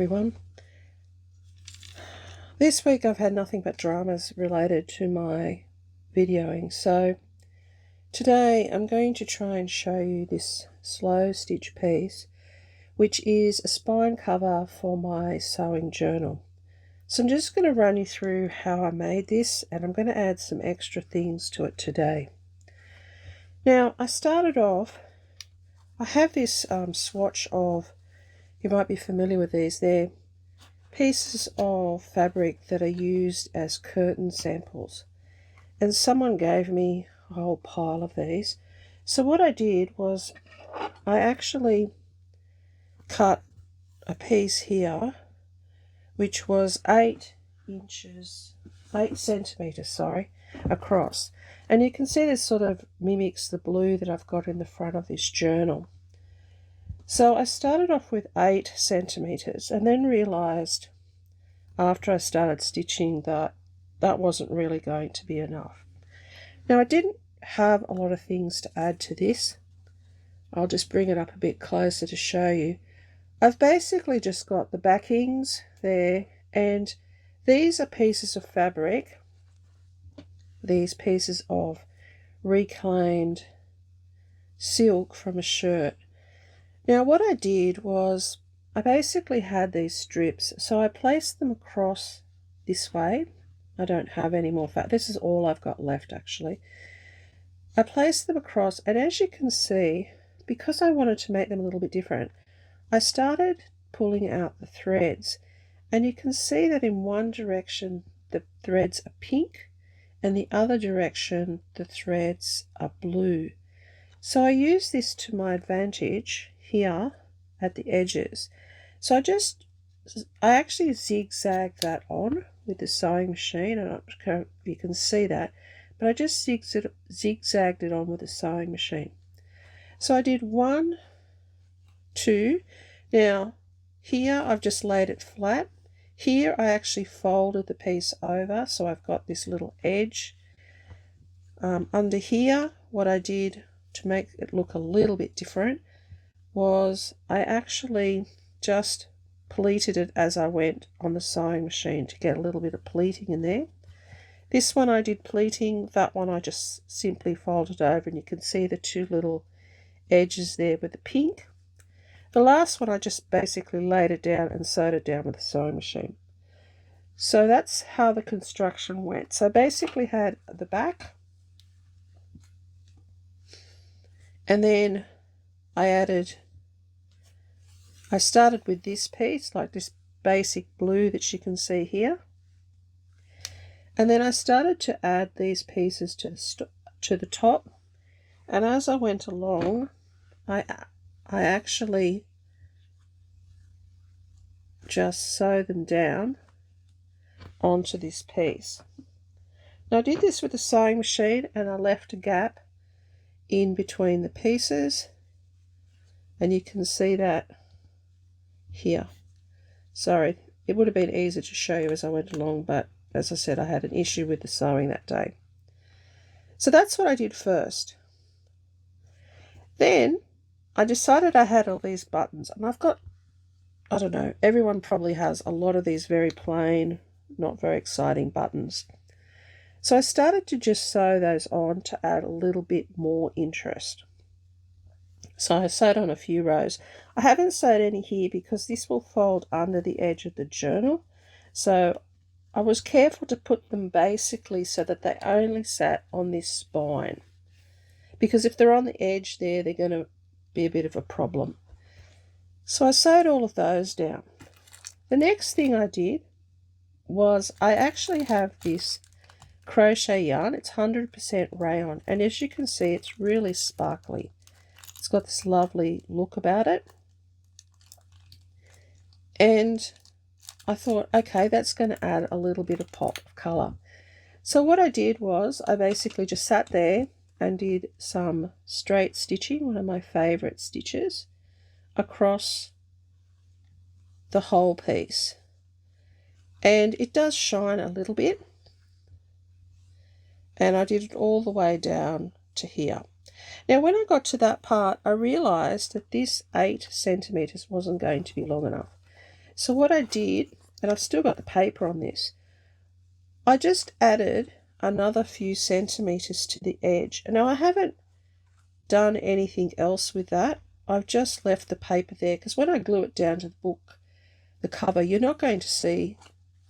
Everyone. This week I've had nothing but dramas related to my videoing, so today I'm going to try and show you this slow stitch piece, which is a spine cover for my sewing journal. So I'm just going to run you through how I made this, and I'm going to add some extra things to it today. Now I started off, I have this swatch of, you might be familiar with these, they're pieces of fabric that are used as curtain samples, and someone gave me a whole pile of these. So what I did was I actually cut a piece here which was 8 centimeters across, and you can see this sort of mimics the blue that I've got in the front of this journal. So I started off with 8 centimeters and then realized after I started stitching that that wasn't really going to be enough. Now I didn't have a lot of things to add to this. I'll just bring it up a bit closer to show you. I've basically just got the backings there, and these are pieces of fabric, these pieces of reclaimed silk from a shirt. Now what I did was I basically had these strips, so I placed them across this way. I don't have any more fabric. This is all I've got left actually. I placed them across, and as you can see, because I wanted to make them a little bit different, I started pulling out the threads, and you can see that in one direction the threads are pink and the other direction the threads are blue. So I use this to my advantage here at the edges. So I actually zigzagged that on with the sewing machine. I don't know if you can see that, but I just zigzagged it on with the sewing machine. So I did 1, 2. Now here I've just laid it flat. Here I actually folded the piece over, so I've got this little edge. Under here, what I did to make it look a little bit different was I actually just pleated it as I went on the sewing machine to get a little bit of pleating in there. This one I did pleating, that one I just simply folded over, and you can see the 2 little edges there with the pink. The last one I just basically laid it down and sewed it down with the sewing machine. So that's how the construction went. So I basically had the back, and then I started with this piece, like this basic blue that you can see here. And then I started to add these pieces to the top. And as I went along, I actually just sew them down onto this piece. Now I did this with the sewing machine, and I left a gap in between the pieces, and you can see that here. Sorry, it would have been easier to show you as I went along, but as I said, I had an issue with the sewing that day. So that's what I did first. Then I decided I had all these buttons, and I've got, I don't know, everyone probably has a lot of these very plain, not very exciting buttons. So I started to just sew those on to add a little bit more interest. So I sewed on a few rows. I haven't sewed any here because this will fold under the edge of the journal. So I was careful to put them basically so that they only sat on this spine, because if they're on the edge there, they're going to be a bit of a problem. So I sewed all of those down. The next thing I did was I actually have this crochet yarn. It's 100% rayon, and as you can see, it's really sparkly. It's got this lovely look about it, and I thought, okay, that's going to add a little bit of pop of colour. So what I did was I basically just sat there and did some straight stitching, one of my favourite stitches, across the whole piece. And it does shine a little bit, and I did it all the way down to here. Now when I got to that part, I realised that this 8 centimetres wasn't going to be long enough. So what I did, and I've still got the paper on this, I just added another few centimetres to the edge. Now I haven't done anything else with that. I've just left the paper there because when I glue it down to the book, the cover, you're not going to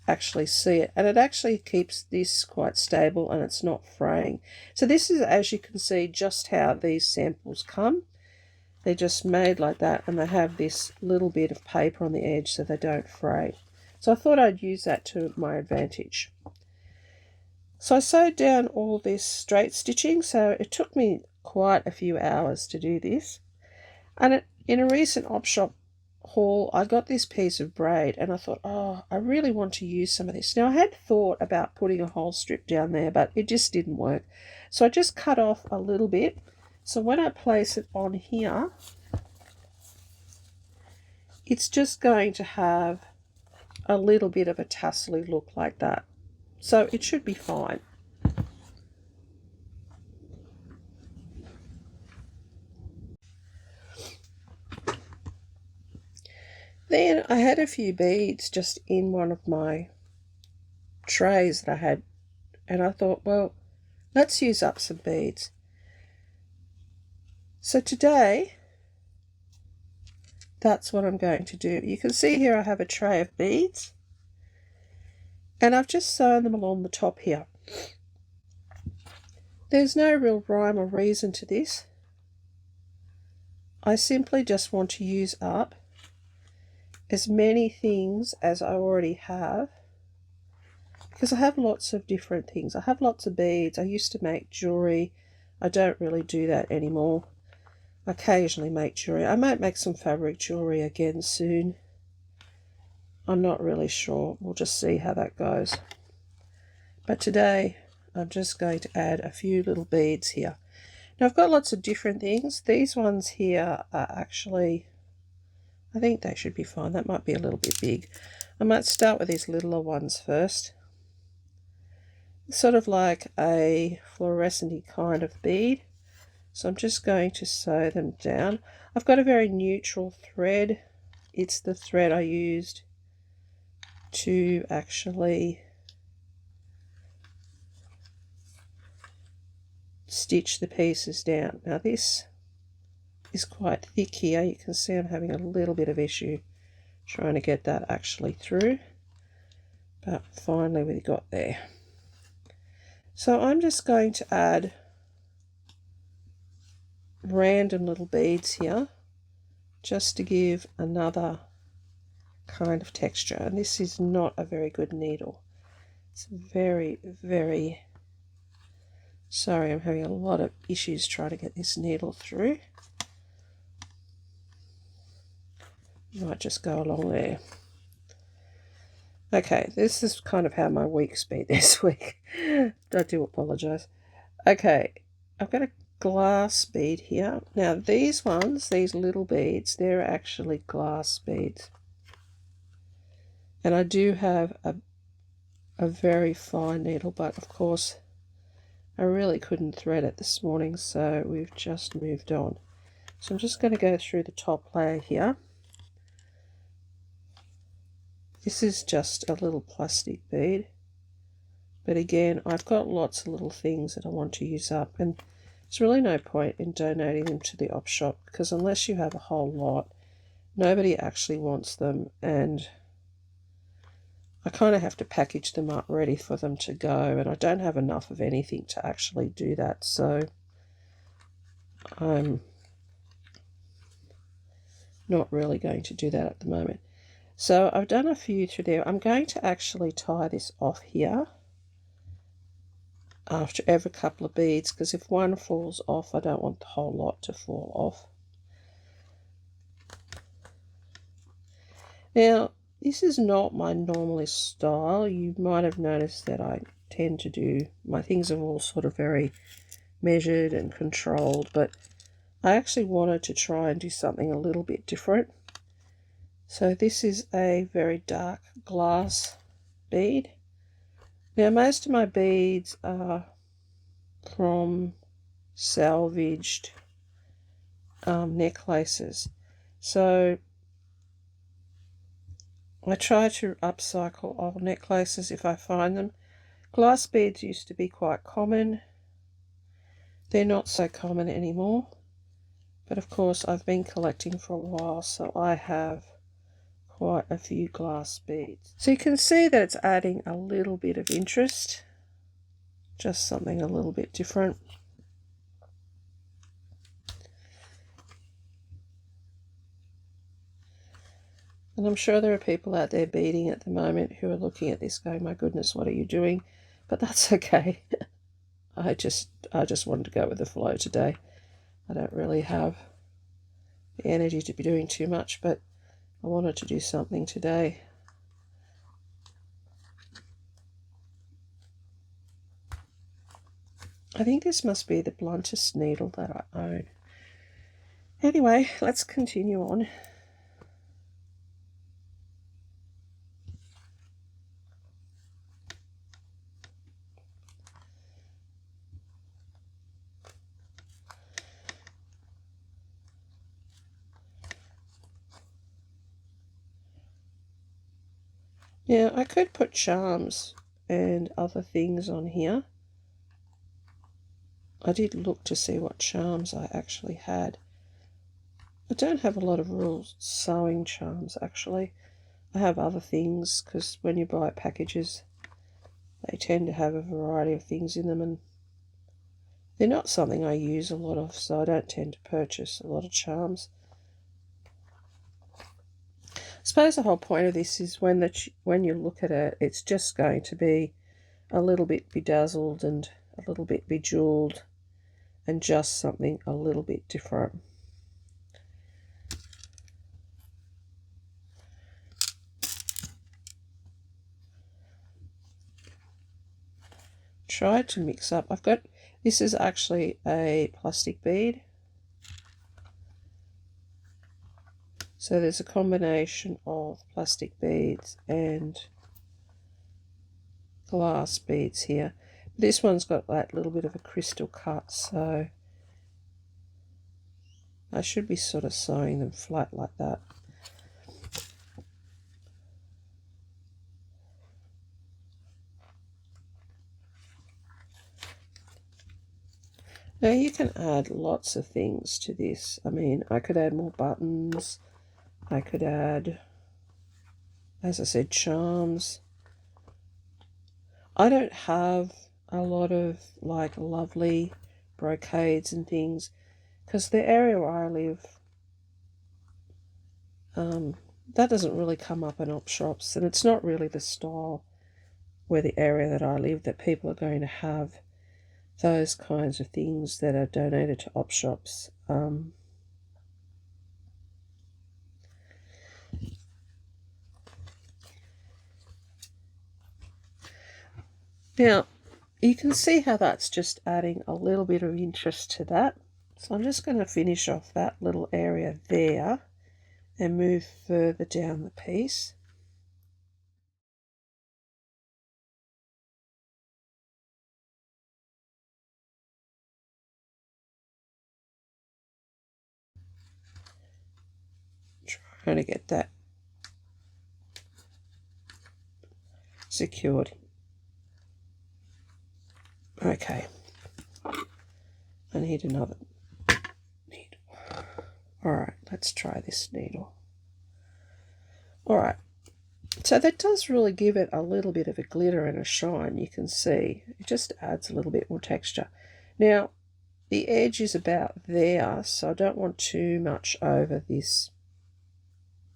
actually see it, and it actually keeps this quite stable and it's not fraying. So this is, as you can see, just how these samples come. They're just made like that, and they have this little bit of paper on the edge so they don't fray. So I thought I'd use that to my advantage. So I sewed down all this straight stitching, so it took me quite a few hours to do this. And in a recent op shop haul, I got this piece of braid, and I thought, oh, I really want to use some of this. Now I had thought about putting a whole strip down there, but it just didn't work. So I just cut off a little bit. So when I place it on here, it's just going to have a little bit of a tassel-y look like that. So it should be fine. Then I had a few beads just in one of my trays that I had, and I thought, well, let's use up some beads. So today, that's what I'm going to do. You can see here I have a tray of beads, and I've just sewn them along the top here. There's no real rhyme or reason to this. I simply just want to use up as many things as I already have, because I have lots of different things. I have lots of beads. I used to make jewellery. I don't really do that anymore. I occasionally make jewellery. I might make some fabric jewellery again soon. I'm not really sure. We'll just see how that goes. But today I'm just going to add a few little beads here. Now I've got lots of different things. These ones here are actually, I think they should be fine. That might be a little bit big. I might start with these littler ones first. It's sort of like a fluorescent kind of bead. So I'm just going to sew them down. I've got a very neutral thread. It's the thread I used to actually stitch the pieces down. Now this is quite thick here. You can see I'm having a little bit of issue trying to get that actually through, but finally we got there. So I'm just going to add random little beads here just to give another kind of texture, and this is not a very good needle. It's very, very, sorry, I'm having a lot of issues trying to get this needle through. Might just go along there. Okay, this is kind of how my week's been this week. I do apologise. Okay, I've got a glass bead here. Now these ones, these little beads, they're actually glass beads. And I do have a very fine needle, but of course I really couldn't thread it this morning, so we've just moved on. So I'm just going to go through the top layer here. This is just a little plastic bead, but again, I've got lots of little things that I want to use up, and there's really no point in donating them to the op shop, because unless you have a whole lot, nobody actually wants them, and I kind of have to package them up ready for them to go, and I don't have enough of anything to actually do that, so I'm not really going to do that at the moment. So I've done a few through there. I'm going to actually tie this off here after every couple of beads, because if one falls off, I don't want the whole lot to fall off. Now, this is not my normal style. You might have noticed that I tend to do, my things are all sort of very measured and controlled, but I actually wanted to try and do something a little bit different. So this is a very dark glass bead. Now most of my beads are from salvaged necklaces. So I try to upcycle old necklaces if I find them. Glass beads used to be quite common. They're not so common anymore. But of course I've been collecting for a while, so I have quite a few glass beads. So you can see that it's adding a little bit of interest. Just something a little bit different. And I'm sure there are people out there beading at the moment who are looking at this going, my goodness, what are you doing? But that's okay. I just wanted to go with the flow today. I don't really have the energy to be doing too much, but I wanted to do something today. I think this must be the bluntest needle that I own. Anyway, let's continue on. Now, I could put charms and other things on here. I did look to see what charms I actually had. I don't have a lot of real sewing charms, actually. I have other things, because when you buy packages, they tend to have a variety of things in them, and they're not something I use a lot of, so I don't tend to purchase a lot of charms. I suppose the whole point of this is when you look at it, it's just going to be a little bit bedazzled and a little bit bejeweled and just something a little bit different. Try to mix up. This is actually a plastic bead. So there's a combination of plastic beads and glass beads here. This one's got that little bit of a crystal cut, so I should be sort of sewing them flat like that. Now you can add lots of things to this. I mean, I could add more buttons. I could add, as I said, charms. I don't have a lot of like lovely brocades and things because the area where I live, that doesn't really come up in op shops, and it's not really the style where the area that I live that people are going to have those kinds of things that are donated to op shops. Now, you can see how that's just adding a little bit of interest to that. So I'm just going to finish off that little area there and move further down the piece. Trying to get that secured. Okay. I need another needle. Alright, let's try this needle. Alright, so that does really give it a little bit of a glitter and a shine, you can see. It just adds a little bit more texture. Now, the edge is about there, so I don't want too much over this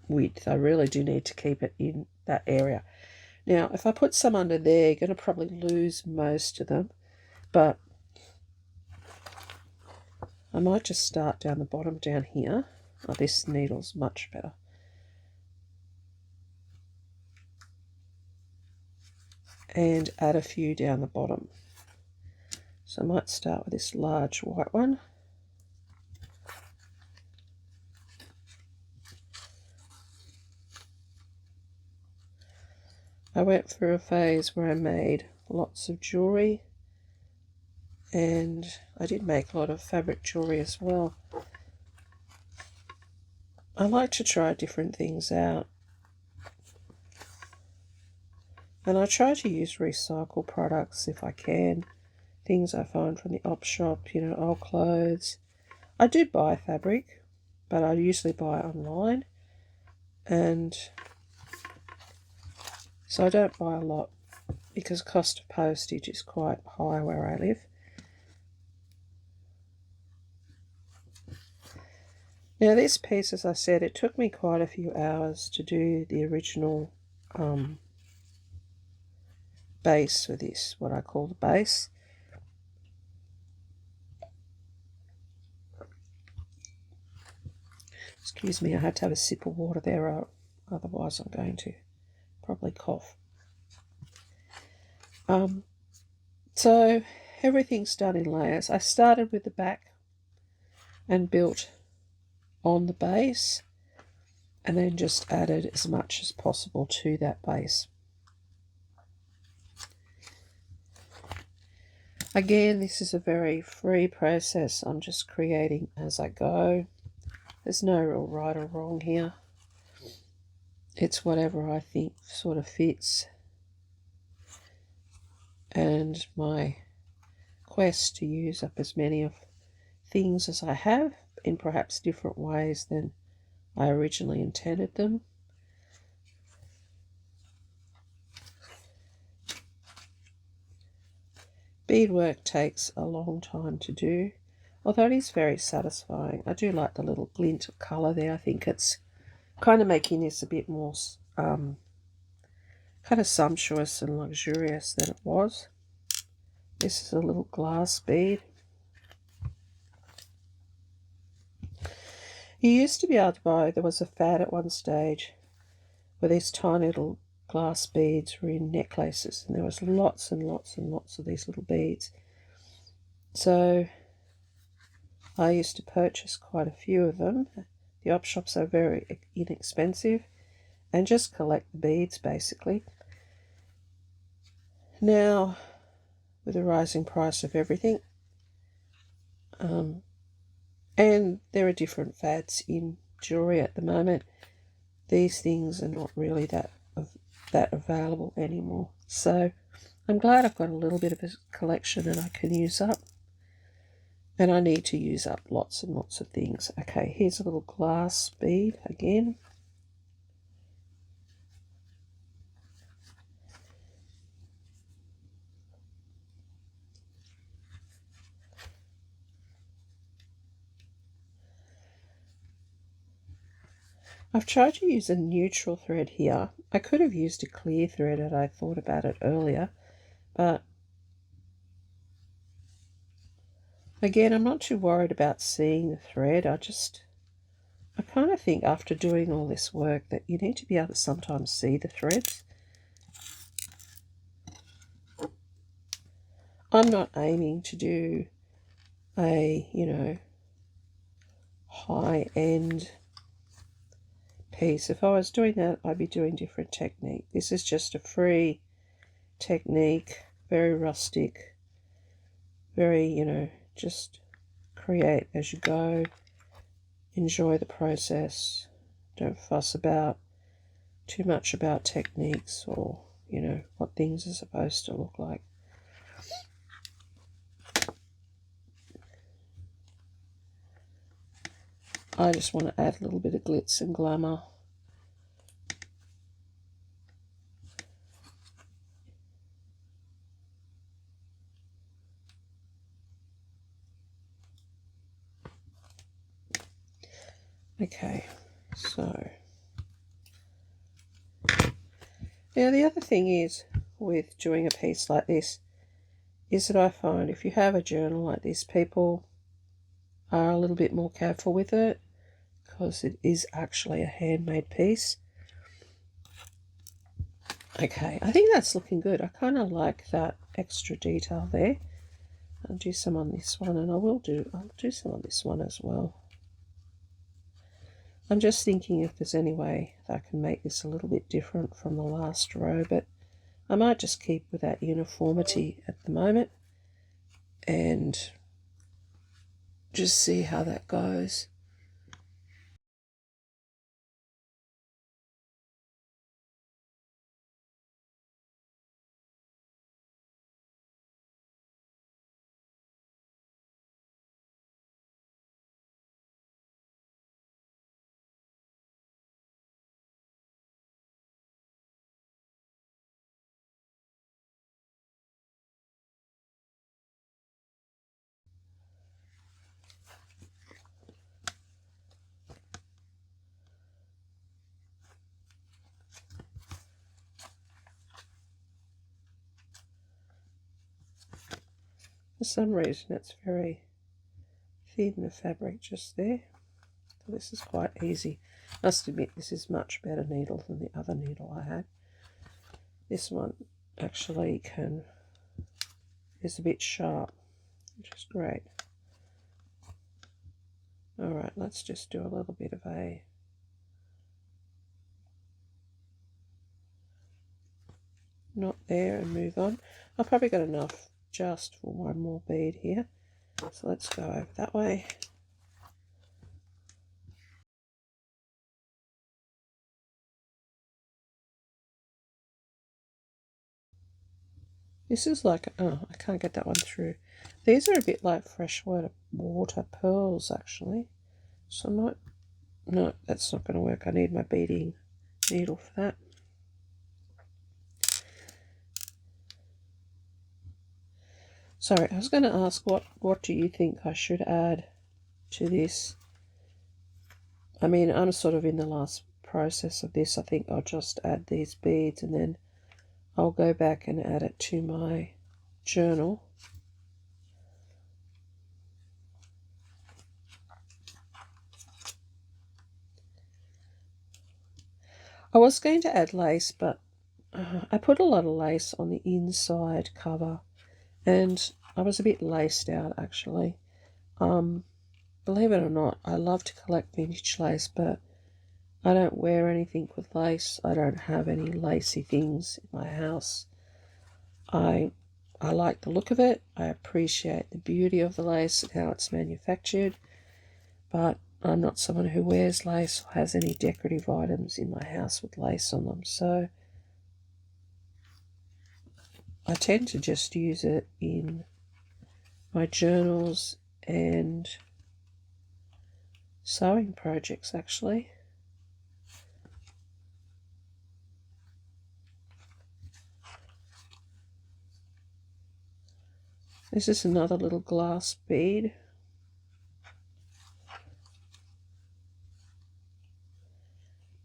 width. I really do need to keep it in that area. Now, if I put some under there, you're going to probably lose most of them, but I might just start down the bottom down here. Oh, this needle's much better. And add a few down the bottom. So I might start with this large white one. I went through a phase where I made lots of jewellery, and I did make a lot of fabric jewellery as well. I like to try different things out. And I try to use recycled products if I can. Things I find from the op shop, you know, old clothes. I do buy fabric, but I usually buy online. And so I don't buy a lot because cost of postage is quite high where I live. Now this piece, as I said, it took me quite a few hours to do the original base for this, what I call the base. Excuse me, I had to have a sip of water there, otherwise I'm going to probably cough. So everything's done in layers. I started with the back and built on the base, and then just added as much as possible to that base. Again, this is a very free process. I'm just creating as I go. There's no real right or wrong here. It's whatever I think sort of fits. And my quest to use up as many of things as I have in perhaps different ways than I originally intended them. Beadwork takes a long time to do, although it is very satisfying. I do like the little glint of colour there. I think it's kind of making this a bit more kind of sumptuous and luxurious than it was. This is a little glass bead. You used to be able to buy, there was a fad at one stage where these tiny little glass beads were in necklaces, and there was lots and lots and lots of these little beads. So I used to purchase quite a few of them. The op shops are very inexpensive, and just collect the beads basically. Now, with the rising price of everything, and there are different fads in jewellery at the moment, these things are not really that available anymore. So I'm glad I've got a little bit of a collection that I can use up. And I need to use up lots and lots of things. Okay, here's a little glass bead again. I've tried to use a neutral thread here. I could have used a clear thread had I thought about it earlier, but again, I'm not too worried about seeing the thread. I kind of think after doing all this work that you need to be able to sometimes see the threads. I'm not aiming to do a, you know, high-end piece. If I was doing that, I'd be doing different technique. This is just a free technique, very rustic, very, you know, just create as you go, enjoy the process, don't fuss about too much about techniques or, you know, what things are supposed to look like. I just want to add a little bit of glitz and glamour. Okay, so now the other thing is with doing a piece like this is that I find if you have a journal like this, people are a little bit more careful with it because it is actually a handmade piece. Okay, I think that's looking good. I kind of like that extra detail there. I'll do some on this one, and I'll do some on this one as well. I'm just thinking if there's any way that I can make this a little bit different from the last row, but I might just keep with that uniformity at the moment and just see how that goes. For some reason it's very thin, the fabric just there. So this is quite easy. I must admit this is much better needle than the other needle I had. This one actually is a bit sharp, which is great. Alright, let's just do a little bit of a knot there and move on. I've probably got enough just for one more bead here. So let's go over that way. This is like, oh, I can't get that one through. These are a bit like freshwater water pearls, actually. So I might, no, that's not going to work. I need my beading needle for that. Sorry, I was going to ask, what do you think I should add to this? I mean, I'm sort of in the last process of this. I think I'll just add these beads and then I'll go back and add it to my journal. I was going to add lace, but I put a lot of lace on the inside cover and I was a bit laced out, actually. Believe it or not, I love to collect vintage lace, but I don't wear anything with lace. I don't have any lacy things in my house. I like the look of it. I appreciate the beauty of the lace and how it's manufactured, but I'm not someone who wears lace or has any decorative items in my house with lace on them. So I tend to just use it in my journals and sewing projects, actually. This is another little glass bead.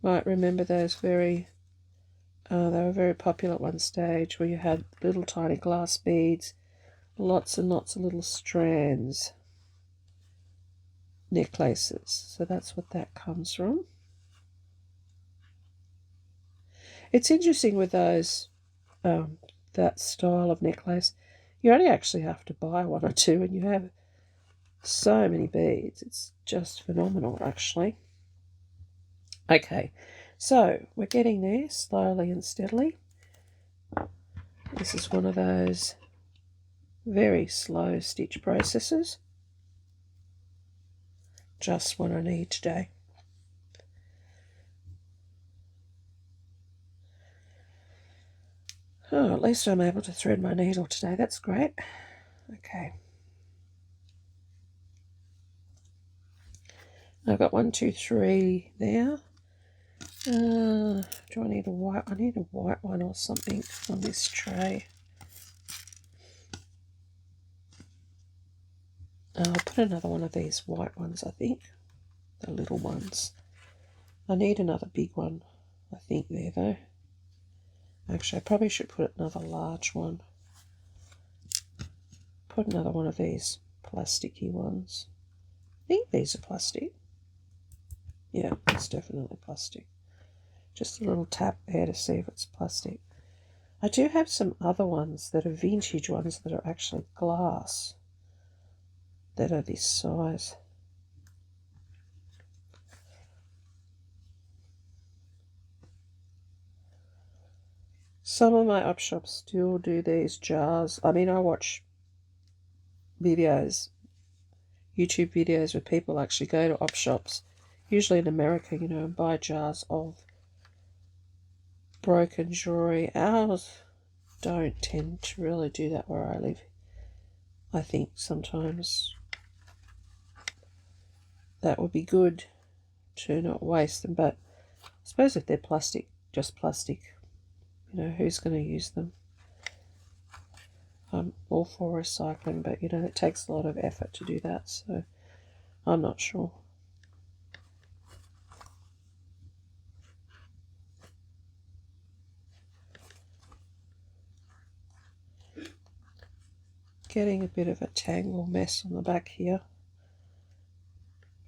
Might remember those they were very popular at one stage, where you had little tiny glass beads, lots and lots of little strands, necklaces. So that's what that comes from. It's interesting with those, that style of necklace, you only actually have to buy one or two and you have so many beads. It's just phenomenal, actually. Okay, so we're getting there slowly and steadily. This is one of those very slow stitch processes. Just what I need today. Oh, at least I'm able to thread my needle today. That's great. Okay. I've got 1, 2, 3 there. Do I need a white? I need a white one or something on this tray. I'll put another one of these white ones, I think. The little ones. I need another big one, I think, there though. Actually, I probably should put another large one. Put another one of these plasticky ones. I think these are plastic. Yeah, it's definitely plastic. Just a little tap there to see if it's plastic. I do have some other ones that are vintage ones that are actually glass, that are this size. Some of my op shops still do these jars. I mean, I watch videos, YouTube videos where people actually go to op shops, usually in America, you know, and buy jars of broken jewellery. Ours don't tend to really do that where I live. I think sometimes that would be good to not waste them, but I suppose if they're plastic, just plastic, you know, who's going to use them? I'm all for recycling, but you know, it takes a lot of effort to do that, so I'm not sure. getting a bit of a tangle mess on the back here.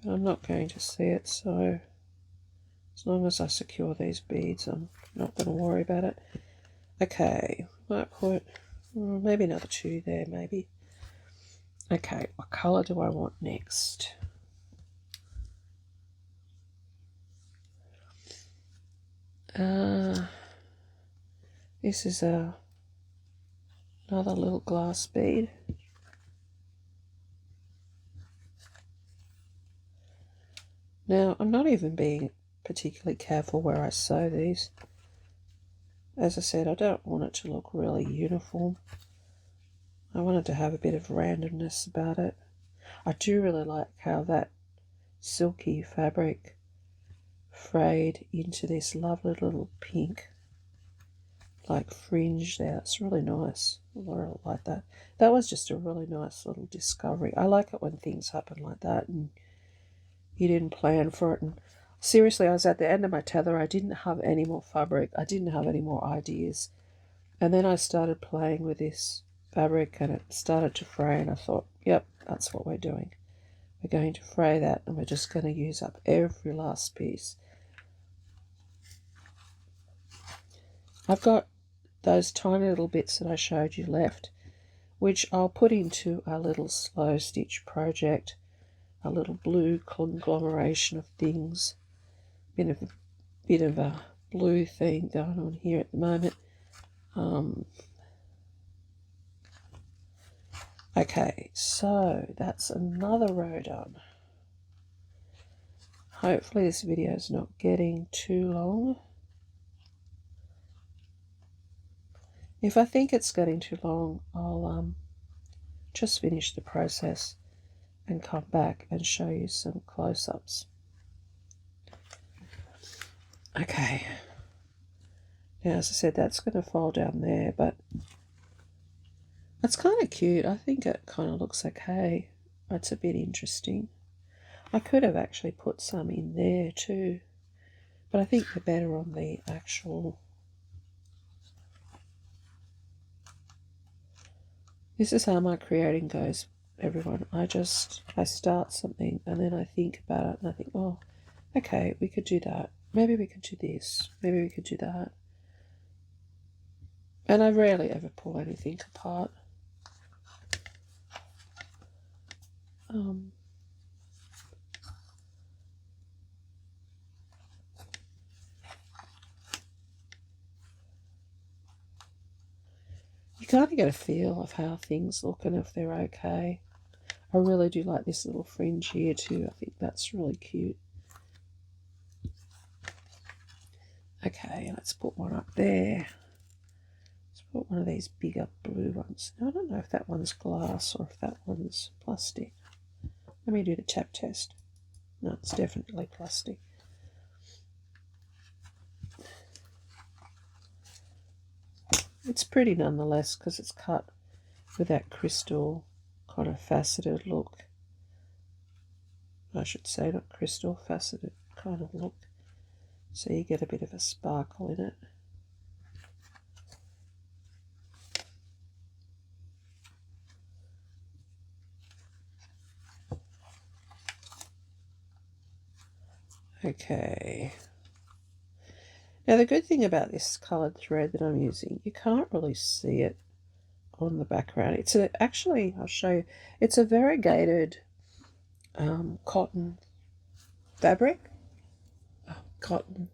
But I'm not going to see it, so as long as I secure these beads, I'm not going to worry about it. Okay, might put maybe another 2 there, maybe. Okay, what colour do I want next? This is another little glass bead. Now, I'm not even being particularly careful where I sew these. As I said, I don't want it to look really uniform. I want it to have a bit of randomness about it. I do really like how that silky fabric frayed into this lovely little pink like fringe there. It's really nice. I really like that. That was just a really nice little discovery. I like it when things happen like that and you didn't plan for it. And seriously, I was at the end of my tether. I didn't have any more fabric. I didn't have any more ideas. And then I started playing with this fabric and it started to fray and I thought, yep, that's what we're doing. We're going to fray that and we're just going to use up every last piece. I've got those tiny little bits that I showed you left, which I'll put into a little slow stitch project, a little blue conglomeration of things, bit of a blue theme going on here at the moment. Okay, so that's another row done. Hopefully this video is not getting too long. If I think it's getting too long, I'll just finish the process and come back and show you some close-ups. Okay, now as I said, that's going to fall down there, but it's kind of cute. I think it kind of looks okay. It's a bit interesting. I could have actually put some in there too, but I think they're better on the actual... This is how my creating goes, everyone. I start something and then I think about it and I think, oh, okay, we could do that. Maybe we could do this. Maybe we could do that. And I rarely ever pull anything apart. You kind of get a feel of how things look and if they're okay. I really do like this little fringe here too. I think that's really cute. Okay, let's put one up there. Let's put one of these bigger blue ones. Now, I don't know if that one's glass or if that one's plastic. Let me do the tap test. No, it's definitely plastic. It's pretty nonetheless because it's cut with that crystal kind of faceted look. I should say not crystal, faceted kind of look. So you get a bit of a sparkle in it. Okay. Now the good thing about this coloured thread that I'm using, you can't really see it on the background. It's actually, I'll show you, it's a variegated cotton fabric. Cotton.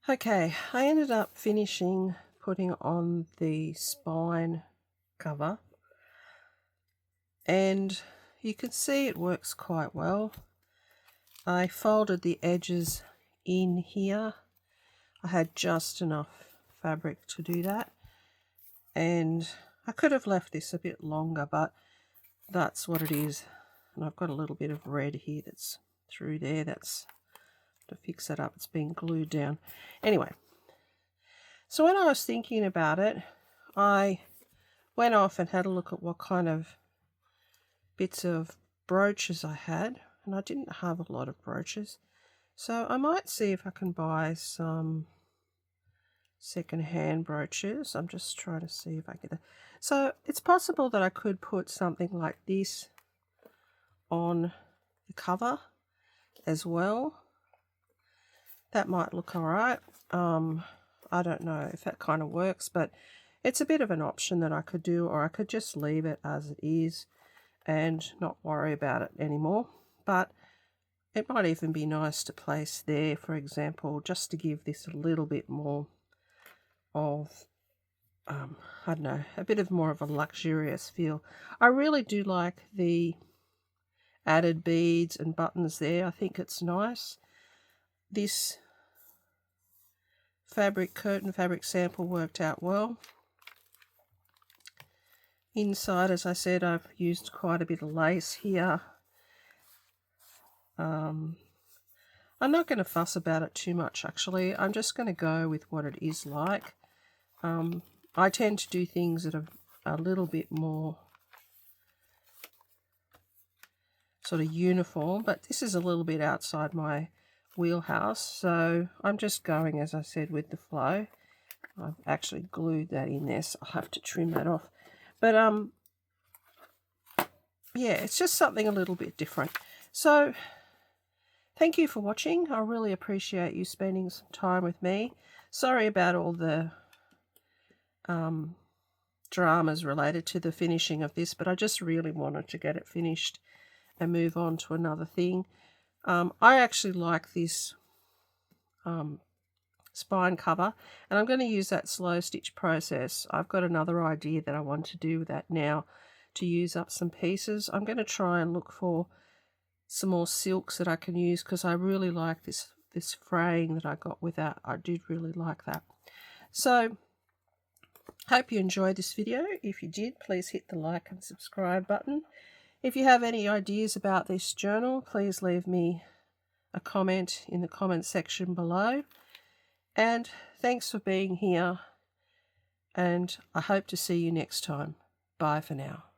Okay, I ended up finishing putting on the spine cover and you can see it works quite well. I folded the edges in here. I had just enough fabric to do that and I could have left this a bit longer, but that's what it is. And I've got a little bit of red here that's through there. That's to fix it up. It's been glued down. Anyway, so when I was thinking about it, I went off and had a look at what kind of bits of brooches I had, and I didn't have a lot of brooches. So I might see if I can buy some second-hand brooches. I'm just trying to see if I get it. So it's possible that I could put something like this on the cover as well. That might look alright. I don't know if that kind of works, but it's a bit of an option that I could do, or I could just leave it as it is and not worry about it anymore. But it might even be nice to place there, for example, just to give this a little bit more of, I don't know, a bit of more of a luxurious feel. I really do like the added beads and buttons there. I think it's nice. This curtain fabric sample worked out well. Inside, as I said, I've used quite a bit of lace here. I'm not going to fuss about it too much, actually. I'm just going to go with what it is like. I tend to do things that are a little bit more sort of uniform, but this is a little bit outside my wheelhouse, so I'm just going, as I said, with the flow. I've actually glued that in there, so I'll have to trim that off. But yeah, it's just something a little bit different. So thank you for watching. I really appreciate you spending some time with me. Sorry about all the dramas related to the finishing of this, but I just really wanted to get it finished and move on to another thing. I actually like this spine cover, and I'm going to use that slow stitch process. I've got another idea that I want to do with that now to use up some pieces. I'm going to try and look for some more silks that I can use, because I really like this fraying that I got with that. I did really like that. So hope you enjoyed this video. If you did, please hit the like and subscribe button. If you have any ideas about this journal, please leave me a comment in the comment section below. And thanks for being here, and I hope to see you next time. Bye for now.